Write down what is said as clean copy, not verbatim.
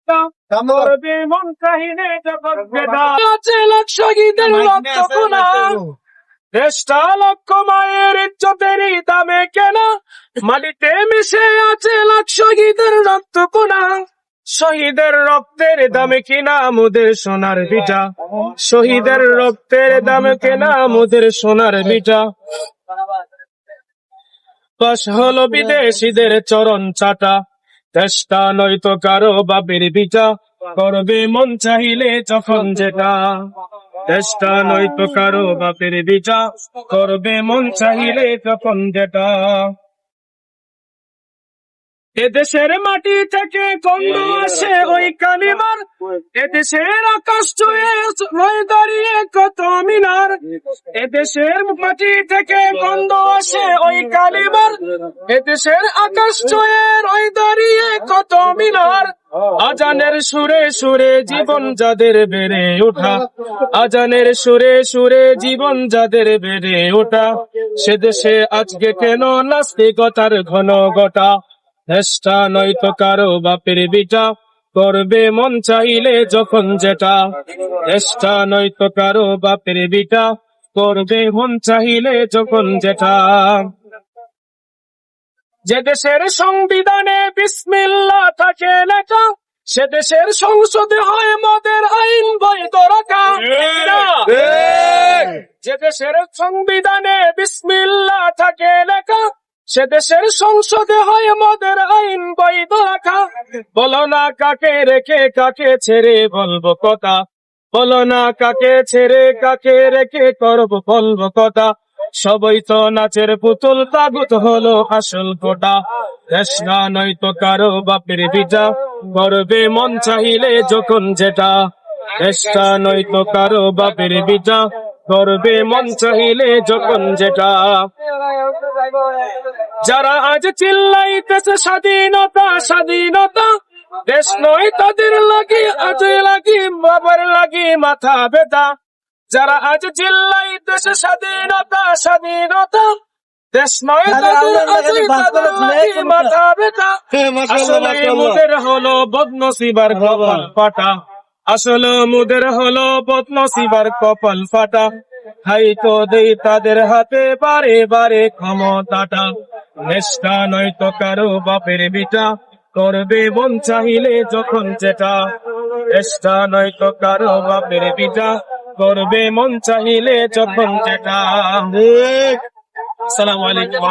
একটা, করবে মন চাহিলে যখন যেটা। আছে লাখ শহীদের রক্ত কোনা, দেশটা লক্ষ মায়ের ইজ্জতেরই দামে কেনা। মাটিতে মিশে আছে লাখ শহীদের রক্ত কোনা, শহীদের রক্তের দামে কিনা মোদের সোনার ভিটা। শহীদের রক্তের দামে কেনা মোদের সোনার ভিটা। পাশ হলো বিদেশিদের চরণ চাটা, দেশটা নয়তো কারো বাপের ভিটা। করবে মন চাহিলে যখন যেটা, দেশটা নয়তো কারো বাপের ভিটা। করবে মন চাহিলে যখন যেটা। এদেশের মাটি থেকে গন্ধ আসে ওই কালিমার, এদেশের আকাশ ছুঁয়ে রয়ে দাঁড়িয়ে কত মিনার। এদেশের মাটি থেকে গন্ধ আসে ওই কালিমার, এদেশের আকাশ ছুঁয়ে রয়ে দাঁড়িয়ে কত মিনার। আজানের সুরে সুরে জীবন যাদের বেড়ে ওঠা, আজানের সুরে সুরে জীবন যাদের বেড়ে ওঠা। সে দেশে আজকে কেন নাস্তিকতার ঘন ঘটা। দেশটা নয়তো কারো বাপের ভিটা, করবে মন চাইলে যখন যেটা। দেশটা নয়তো কারো বাপের ভিটা, করবে মন চাইলে যখন যেটা। যে দেশের সংবিধানে বিসমিল্লাহ থাকে লেখা, সে দেশের সংসদে হয় মদের আইন বৈধ রাখা। যে দেশের সংবিধানে বিসমিল্লাহ থাকে লেখা, সে দেশের সংসদে হয় মদের আইন বৈধ রাখা। বলো না কাকে রেখে কাকে ছেড়ে বলবো কথা, বলো না কাকে ছেড়ে কাকে রেখে করবো বলবো কথা। সবই তো নাচের পুতুল, তাগুত হলো আসল কোটা। দেশ না নয়তো কারো বাপের ভিটা, করবে মন চাহিলে যখন যেটা। দেশটা নয়তো কারো বাপের ভিটা, করবে মন চাহিলে যখন যেটা। যারা আজ চিল্লাইতেছে স্বাধীনতা স্বাধীনতা, দেশ নয় তাদের লাগি আজ লাগি বাবার লাগি মাথা ব্যথা। যারা আজ চিল্লাইতেছে স্বাধীনতা স্বাধীনতা, দেশ নয় তাদের আজ তাদের লাগি মাথা ব্যথা। আসলে মুদের হলো বদনসিবার কপাল ফাটা, আসলে মুদের হলো বদনসিবার কপাল ফাটা। হাই তো দেই তাদের হাতে বারে বারে ক্ষমতাটা। দেশটা নয়তো কারো বাপের ভিটা, করবে মন চাহিলে যখন যেটা। দেশটা নয়তো কারো বাপের ভিটা, করবে মন চাহিলে যখন যেটা। আসসালামু আলাইকুম।